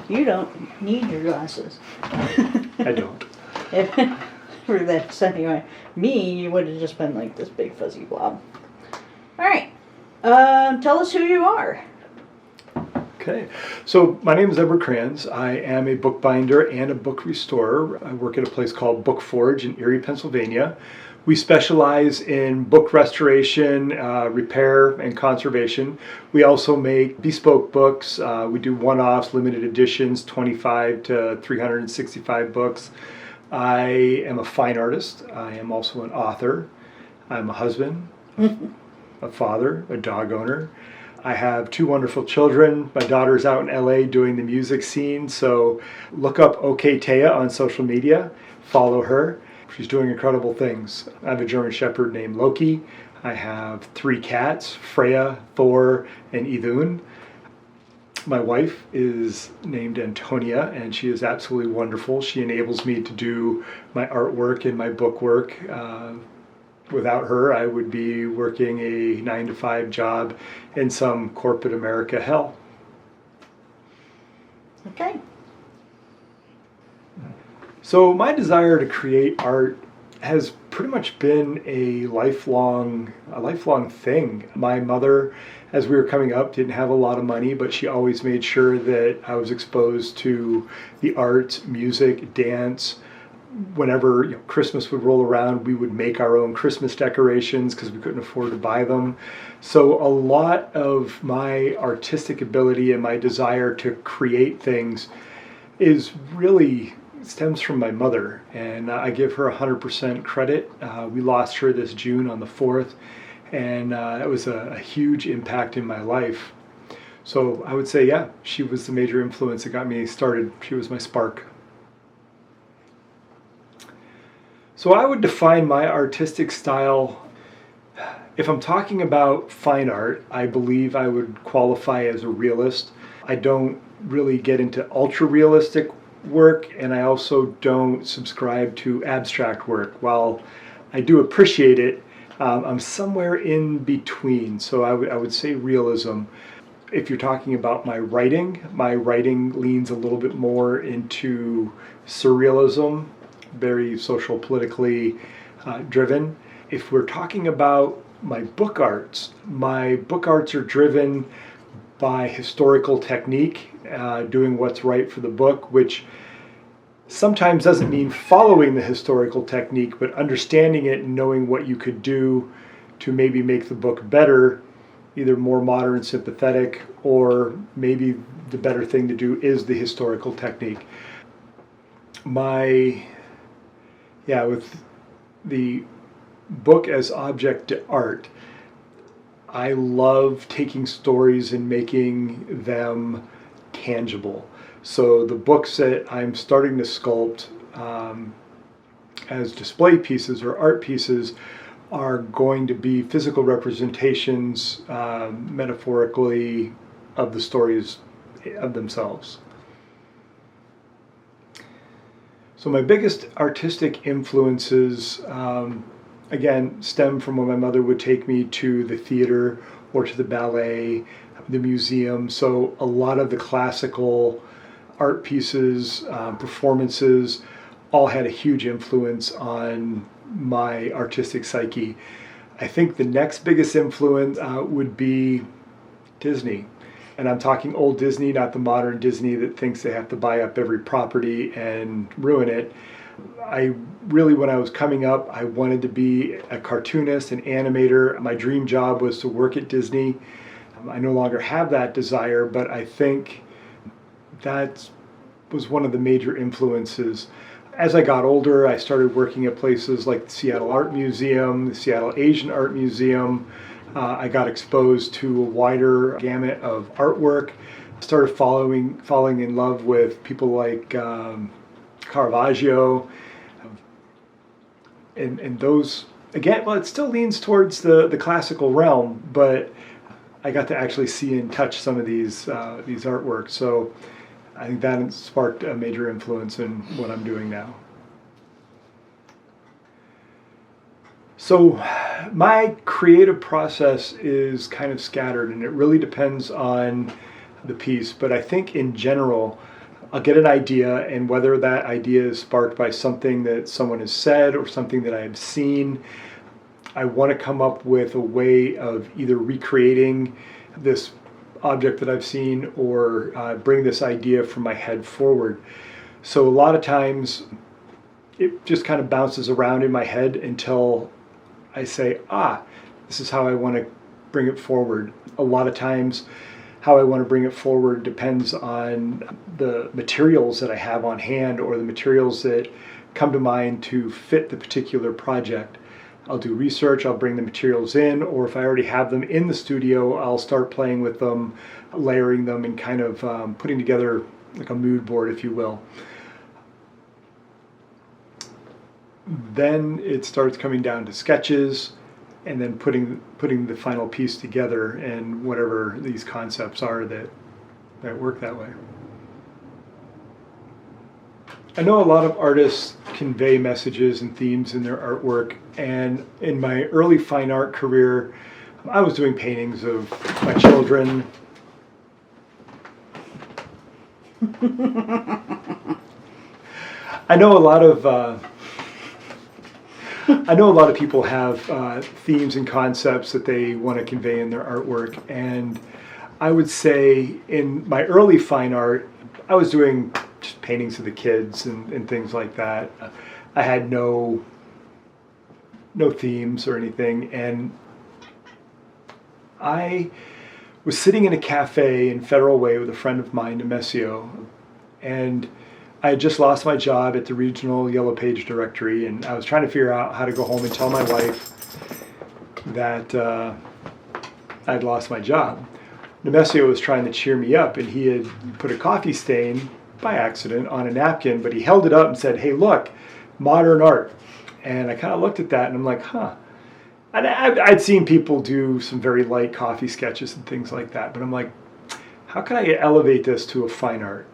You don't need your glasses. I don't. For this, anyway. Me, you would have just been like this big fuzzy blob. Alright. Tell us who you are. Okay, so my name is Edward Kranz. I am a bookbinder and a book restorer. I work at a place called BookForge in Erie, Pennsylvania. We specialize in book restoration, repair, and conservation. We also make bespoke books. We do one-offs, limited editions, 25 to 365 books. I am a fine artist. I am also an author. I'm a husband, a father, a dog owner. I have 2 wonderful children. My daughter's out in LA doing the music scene, so look up OK Taya on social media. Follow her. She's doing incredible things. I have a German Shepherd named Loki. I have 3 cats, Freya, Thor, and Idun. My wife is named Antonia, and she is absolutely wonderful. She enables me to do my artwork and my book work. Without her, I would be working a 9-to-5 job in some corporate America hell. Okay. So my desire to create art has pretty much been a lifelong thing. My mother, as we were coming up, didn't have a lot of money, but she always made sure that I was exposed to the arts, music, dance. Whenever Christmas would roll around, we would make our own Christmas decorations because we couldn't afford to buy them. So a lot of my artistic ability and my desire to create things is really stems from my mother, and I give her 100% credit. We lost her this June on the 4th, and that was a huge impact in my life. So I would say, yeah, she was the major influence that got me started. She was my spark. So I would define my artistic style, if I'm talking about fine art, I believe I would qualify as a realist. I don't really get into ultra realistic work, and I also don't subscribe to abstract work. While I do appreciate it, I'm somewhere in between. So I would say realism. If you're talking about my writing leans a little bit more into surrealism, very social, politically driven. If we're talking about my book arts are driven by historical technique, doing what's right for the book, which sometimes doesn't mean following the historical technique, but understanding it and knowing what you could do to maybe make the book better, either more modern, sympathetic, or maybe the better thing to do is the historical technique. With the book as object to art, I love taking stories and making them tangible. So the books that I'm starting to sculpt as display pieces or art pieces are going to be physical representations, metaphorically, of the stories of themselves. So my biggest artistic influences, again, stem from when my mother would take me to the theater or to the ballet, the museum. So a lot of the classical art pieces, performances, all had a huge influence on my artistic psyche. I think the next biggest influence would be Disney. And I'm talking old Disney, not the modern Disney that thinks they have to buy up every property and ruin it. When I was coming up, I wanted to be a cartoonist, an animator. My dream job was to work at Disney. I no longer have that desire, but I think that was one of the major influences. As I got older, I started working at places like the Seattle Art Museum, the Seattle Asian Art Museum. I got exposed to a wider gamut of artwork. Started falling in love with people like Caravaggio, and those, again, well, it still leans towards the classical realm, but I got to actually see and touch some of these artworks. So I think that sparked a major influence in what I'm doing now. So my creative process is kind of scattered, and it really depends on the piece, but I think in general, I'll get an idea, and whether that idea is sparked by something that someone has said or something that I have seen, I want to come up with a way of either recreating this object that I've seen or bring this idea from my head forward. So a lot of times it just kind of bounces around in my head until I say, this is how I want to bring it forward. A lot of times how I want to bring it forward depends on the materials that I have on hand or the materials that come to mind to fit the particular project. I'll do research, I'll bring the materials in, or if I already have them in the studio, I'll start playing with them, layering them, and kind of putting together like a mood board, if you will. Then it starts coming down to sketches, and then putting the final piece together, and whatever these concepts are that work that way. I know a lot of artists convey messages and themes in their artwork, and in my early fine art career, I was doing paintings of my children. I know a lot of people have themes and concepts that they want to convey in their artwork, and I would say in my early fine art, I was doing just paintings of the kids and things like that. I had no themes or anything, and I was sitting in a cafe in Federal Way with a friend of mine, Marcia, and I had just lost my job at the regional Yellow Page directory, and I was trying to figure out how to go home and tell my wife that I'd lost my job. Nemesio was trying to cheer me up, and he had put a coffee stain by accident on a napkin, but he held it up and said, "Hey, look, modern art." And I kind of looked at that, and I'm like, And I'd seen people do some very light coffee sketches and things like that, but I'm like, how can I elevate this to a fine art?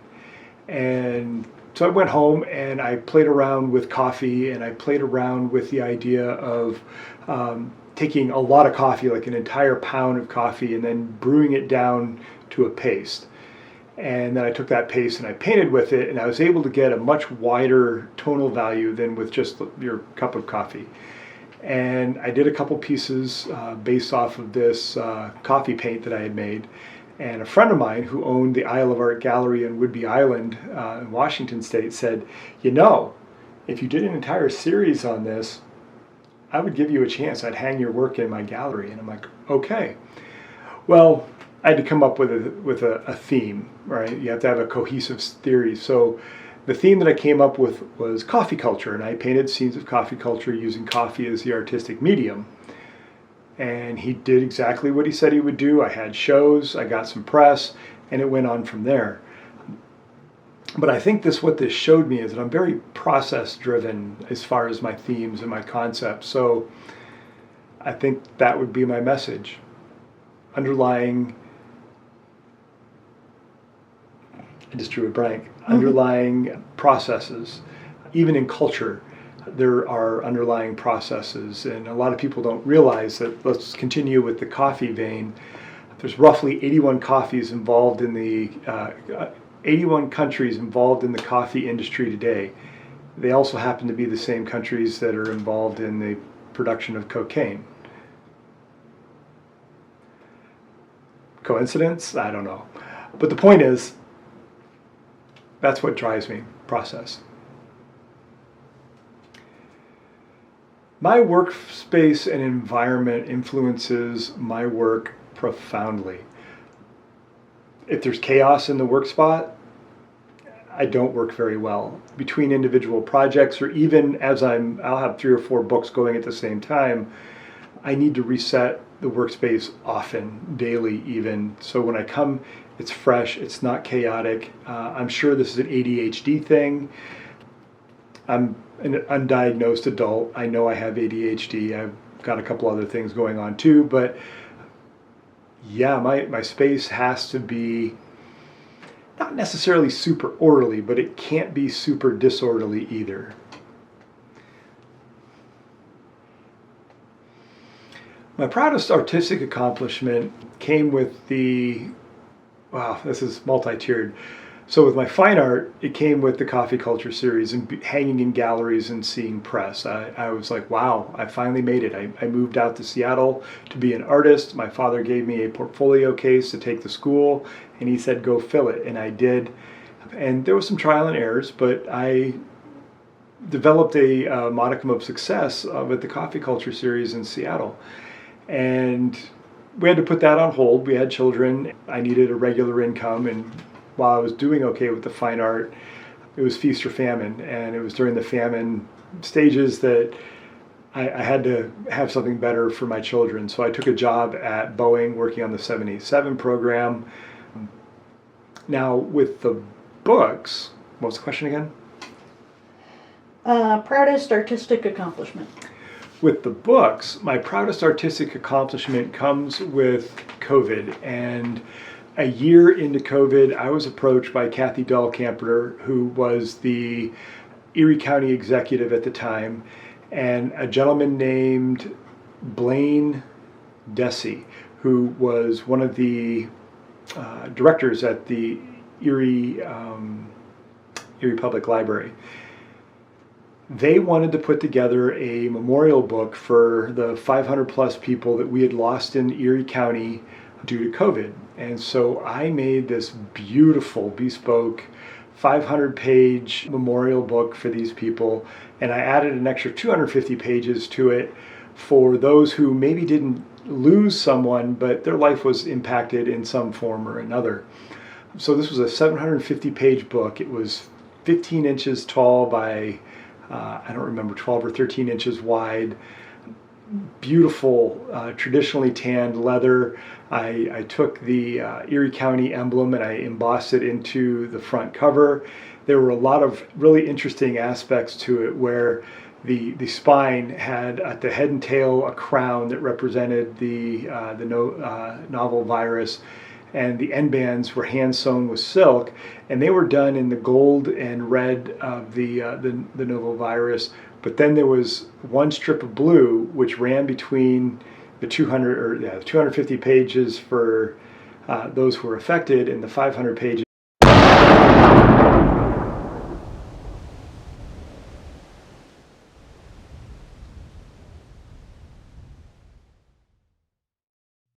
And so I went home and I played around with coffee, and I played around with the idea of taking a lot of coffee, like an entire pound of coffee, and then brewing it down to a paste. And then I took that paste and I painted with it, and I was able to get a much wider tonal value than with just your cup of coffee. And I did a couple pieces based off of this coffee paint that I had made. And a friend of mine who owned the Isle of Art Gallery in Whidbey Island in Washington State said, if you did an entire series on this, I would give you a chance. I'd hang your work in my gallery. And I'm like, okay. Well, I had to come up with a theme, right? You have to have a cohesive theory. So the theme that I came up with was coffee culture, and I painted scenes of coffee culture using coffee as the artistic medium. And he did exactly what he said he would do. I had shows, I got some press, and it went on from there. But I think what this showed me is that I'm very process driven as far as my themes and my concepts. So I think that would be my message. Underlying processes. Even in culture, there are underlying processes, and a lot of people don't realize that. Let's continue with the coffee vein. There's roughly 81 countries involved in the coffee industry today. They also happen to be the same countries that are involved in the production of cocaine. Coincidence? I don't know. But the point is, that's what drives me, process. My workspace and environment influences my work profoundly. If there's chaos in the work spot, I don't work very well. Between individual projects, or even as I'll have 3 or 4 books going at the same time, I need to reset the workspace often, daily even. So when I come, it's fresh, it's not chaotic. I'm sure this is an ADHD thing. I'm an undiagnosed adult. I know I have ADHD. I've got a couple other things going on too, but yeah, my space has to be not necessarily super orderly, but it can't be super disorderly either. My proudest artistic accomplishment came with the wow, this is multi-tiered. So with my fine art, it came with the coffee culture series and hanging in galleries and seeing press. I was like, wow, I finally made it. I moved out to Seattle to be an artist. My father gave me a portfolio case to take to school, and he said, go fill it. And I did. And there was some trial and errors, but I developed a modicum of success with the coffee culture series in Seattle. And we had to put that on hold. We had children. I needed a regular income, and while I was doing okay with the fine art, it was feast or famine. And it was during the famine stages that I had to have something better for my children. So I took a job at Boeing working on the 787 program. Now with the books, what was the question again? Proudest artistic accomplishment. With the books, my proudest artistic accomplishment comes with COVID. And a year into COVID, I was approached by Kathy Dahlkamper, who was the Erie County executive at the time, and a gentleman named Blaine Dessy, who was one of the directors at the Erie Public Library. They wanted to put together a memorial book for the 500 plus people that we had lost in Erie County due to COVID. And so I made this beautiful, bespoke, 500-page memorial book for these people, and I added an extra 250 pages to it for those who maybe didn't lose someone, but their life was impacted in some form or another. So this was a 750-page book. It was 15 inches tall by, I don't remember, 12 or 13 inches wide. Beautiful, traditionally tanned leather. I took the Erie County emblem and I embossed it into the front cover. There were a lot of really interesting aspects to it where the spine had at the head and tail a crown that represented the novel virus, and the end bands were hand sewn with silk, and they were done in the gold and red of the novel virus. But then there was one strip of blue which ran between the 250 pages for those who were affected and the 500 pages